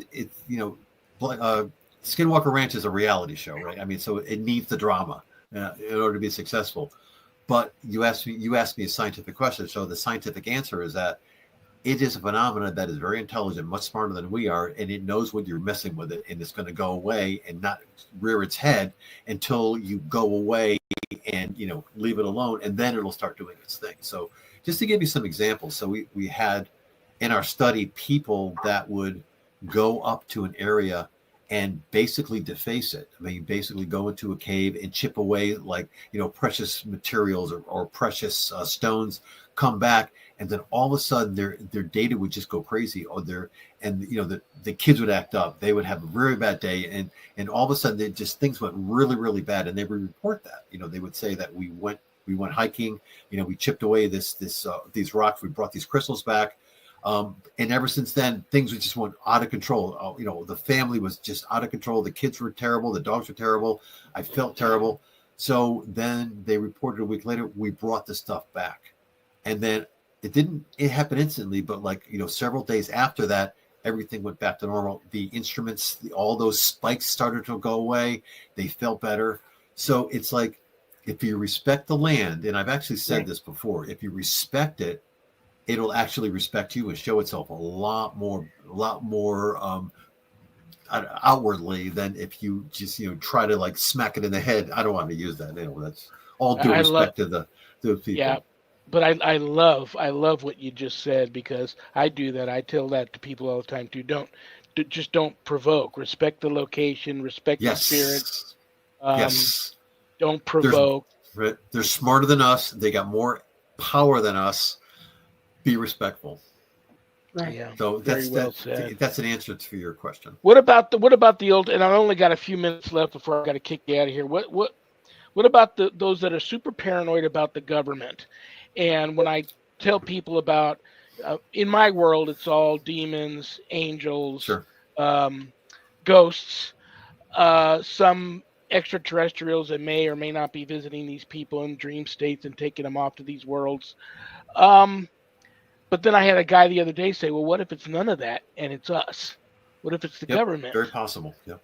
Skinwalker Ranch is a reality show, right? I mean, so it needs the drama in order to be successful. But you asked me a scientific question. So the scientific answer is that it is a phenomenon that is very intelligent, much smarter than we are, and it knows when you're messing with it, and it's going to go away and not rear its head until you go away and leave it alone, and then it'll start doing its thing. So just to give you some examples, so we had in our study people that would go up to an area and basically deface it. I mean, basically go into a cave and chip away precious materials or precious stones, come back, and then all of a sudden their data would just go crazy, or the kids would act up. They would have a very bad day, and all of a sudden things went really, really bad, and they would report that. They would say that we went hiking, we chipped away these rocks, we brought these crystals back. And ever since then, things just went out of control. The family was just out of control. The kids were terrible. The dogs were terrible. I felt terrible. So then they reported a week later, we brought the stuff back. And then it happened instantly, but several days after that, everything went back to normal. The instruments, all those spikes started to go away. They felt better. So it's like, if you respect the land, and I've actually said this before, if you respect it, it'll actually respect you and show itself a lot more outwardly than if you just try to like smack it in the head. I don't want to use that. That's all due respect to the people. Yeah, but I love what you just said, because I do that. I tell that to people all the time too. Just don't provoke. Respect the location. Respect the spirit. Yes. Don't provoke. They're smarter than us. They got more power than us. Be respectful. Right. Yeah. So said. That's an answer to your question. What about the old? And I've only got a few minutes left before I got to kick you out of here. What about those that are super paranoid about the government? And when I tell people about, in my world, it's all demons, angels, Sure. Ghosts, some extraterrestrials that may or may not be visiting these people in dream states and taking them off to these worlds. But then I had a guy the other day say, well, what if it's none of that and it's us? What if it's the government? Very possible. Yeah.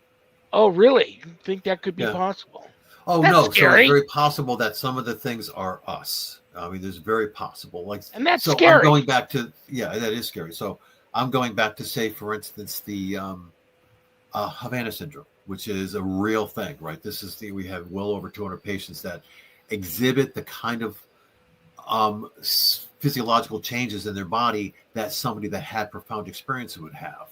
Oh, really? You think that could be possible? Oh, that's no. Scary. So it's very possible that some of the things are us. I mean, there's very possible. And that's so scary. I'm going back to, that is scary. So I'm going back to, say, for instance, the Havana syndrome, which is a real thing, right? We have well over 200 patients that exhibit the kind of physiological changes in their body that somebody that had profound experience would have.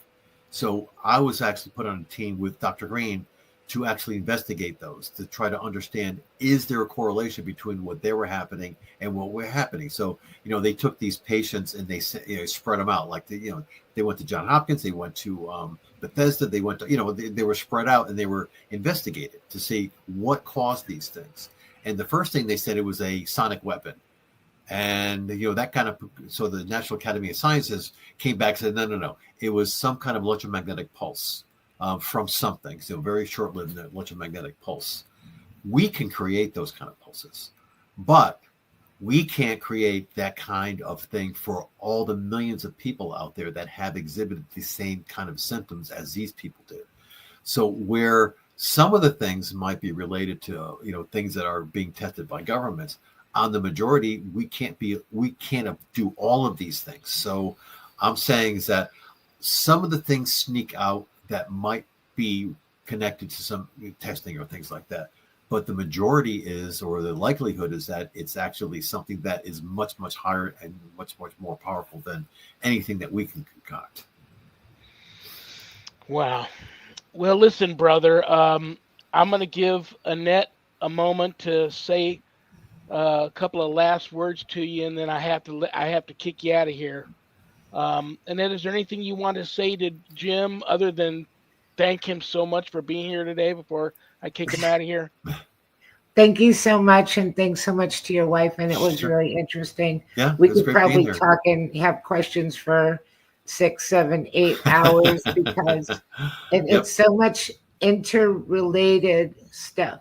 So I was actually put on a team with Dr. Green to actually investigate those, to try to understand, is there a correlation between what they were happening and what were happening? So, they took these patients and they spread them out. Like, they went to Johns Hopkins, they went to Bethesda, they went to, they were spread out and they were investigated to see what caused these things. And the first thing they said, it was a sonic weapon. And, that kind of, so the National Academy of Sciences came back and said, no. It was some kind of electromagnetic pulse from something. So very short-lived electromagnetic pulse. We can create those kind of pulses, but we can't create that kind of thing for all the millions of people out there that have exhibited the same kind of symptoms as these people did. So where some of the things might be related to, things that are being tested by governments, on the majority, we can't do all of these things. So I'm saying is that some of the things sneak out that might be connected to some testing or things like that. But the majority is, or the likelihood is, that it's actually something that is much, much higher and much, much more powerful than anything that we can concoct. Wow. Well, listen, brother, I'm going to give Annette a moment to say a couple of last words to you, and then I have to kick you out of here. Annette, is there anything you want to say to Jim other than thank him so much for being here today before I kick him out of here? Thank you so much, and thanks so much to your wife. And it was really interesting. Yeah, we could probably talk and have questions for 6, 7, 8 hours because it's so much interrelated stuff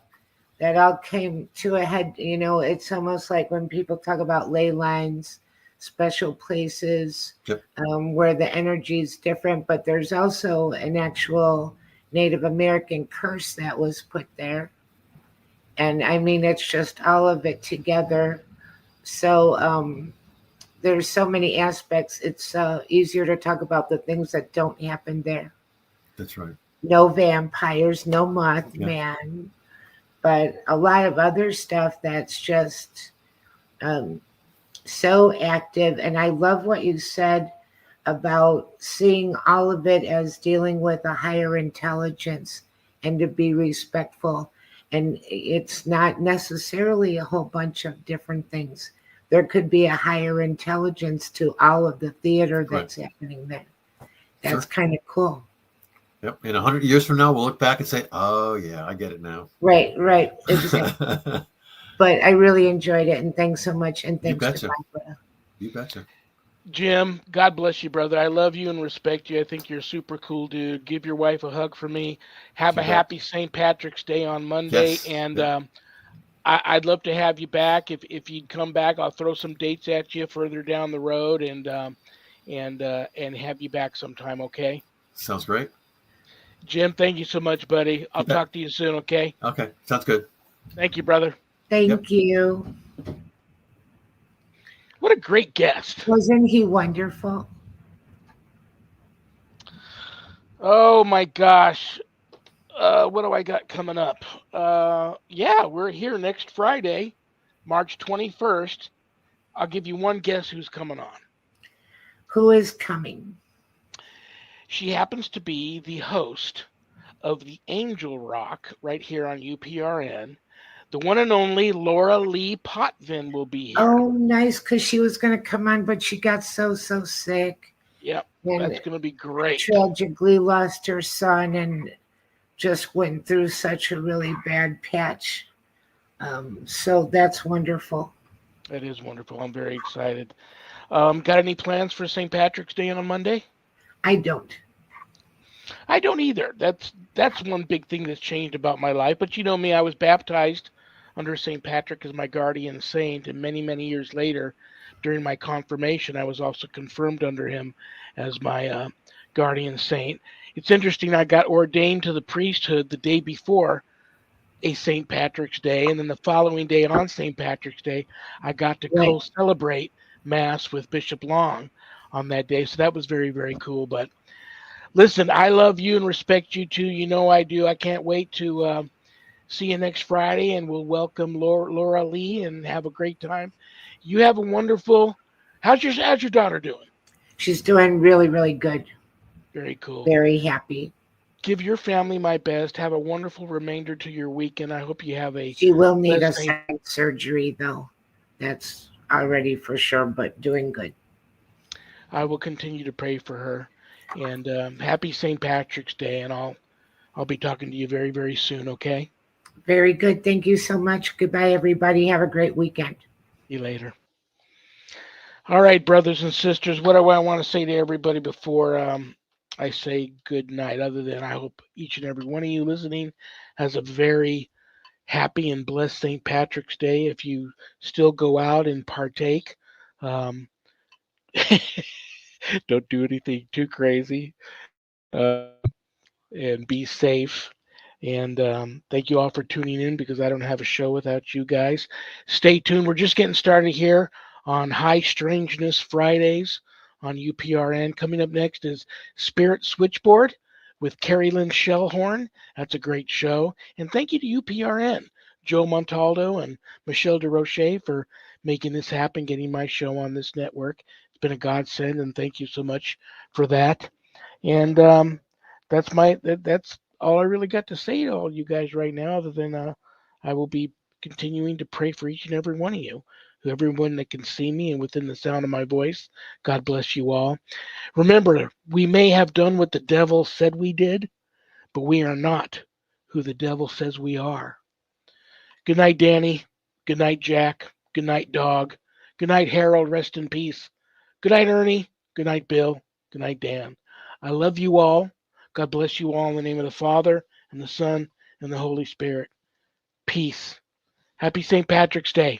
that all came to a head. It's almost like when people talk about ley lines, special places, where the energy is different, but there's also an actual Native American curse that was put there. And I mean, it's just all of it together. So there's so many aspects. It's easier to talk about the things that don't happen there. That's right. No vampires, no Mothman, but a lot of other stuff that's just so active. And I love what you said about seeing all of it as dealing with a higher intelligence and to be respectful. And it's not necessarily a whole bunch of different things. There could be a higher intelligence to all of the theater that's happening there. That's kind of cool. Yep. In 100 years from now, we'll look back and say, oh, yeah, I get it now. Right. Exactly. But I really enjoyed it. And thanks so much. And thanks to Barbara. You betcha. Jim, God bless you, brother. I love you and respect you. I think you're a super cool dude. Give your wife a hug for me. Have a happy St. Patrick's Day on Monday. Yes. And I'd love to have you back. If you'd come back, I'll throw some dates at you further down the road. And and have you back sometime. Okay, Sounds great. Jim. Thank you so much, buddy. I'll You bet. talk to you soon. Okay. Okay, sounds good. Thank you, brother. Yep. Thank you. What a great guest. Wasn't he wonderful? Oh my gosh. What do I got coming up? Yeah, we're here next Friday, March 21st. I'll give you one guess who's coming on. Who is coming? She happens to be the host of the Angel Rock right here on UPRN. The one and only Laura Lee Potvin will be here. Oh, nice, because she was going to come on, but she got so sick Yep, and that's going to be great. tragically lost her son and just went through such a really bad patch. So that's wonderful. That is wonderful. I'm very excited. Got any plans for St. Patrick's Day on Monday? I don't. I don't either. That's one big thing that's changed about my life. But you know me, I was baptized under St. Patrick as my guardian saint, and many, many years later, during my confirmation, I was also confirmed under him as my guardian saint. It's interesting, I got ordained to the priesthood the day before a St. Patrick's Day, and then the following day on St. Patrick's Day, I got to Right. co-celebrate Mass with Bishop Long on that day. So that was very, very cool. But listen, I love you and respect you too. You know I do. I can't wait to see you next Friday, and we'll welcome Laura Lee and have a great time. You have a wonderful. How's your daughter doing? She's doing really, really good. Very cool. Very happy. Give your family my best. Have a wonderful remainder to your weekend. I hope you have a. She will need a blessing. second surgery, though. That's already for sure, but doing good. I will continue to pray for her. And happy St. Patrick's Day, and I'll be talking to you very, very soon. Okay. Very good. Thank you so much. Goodbye, everybody. Have a great weekend. See you later. All right, brothers and sisters. What do I want to say to everybody before I say good night? Other than I hope each and every one of you listening has a very happy and blessed St. Patrick's Day. If you still go out and partake, don't do anything too crazy, and be safe. And thank you all for tuning in, because I don't have a show without you guys. Stay tuned. We're just getting started here on High Strangeness Fridays on UPRN. Coming up next is Spirit Switchboard with Carrie Lynn Shellhorn. That's a great show. And thank you to UPRN, Joe Montaldo and Michelle DeRoche, for making this happen, getting my show on this network. It's been a godsend, and thank you so much for that. And that's all I really got to say to all you guys right now, other than I will be continuing to pray for each and every one of you, everyone that can see me and within the sound of my voice. God bless you all. Remember, we may have done what the devil said we did, but we are not who the devil says we are. Good night, Danny. Good night, Jack. Good night, Dog. Good night, Harold. Rest in peace. Good night, Ernie. Good night, Bill. Good night, Dan. I love you all. God bless you all in the name of the Father and the Son and the Holy Spirit. Peace. Happy St. Patrick's Day.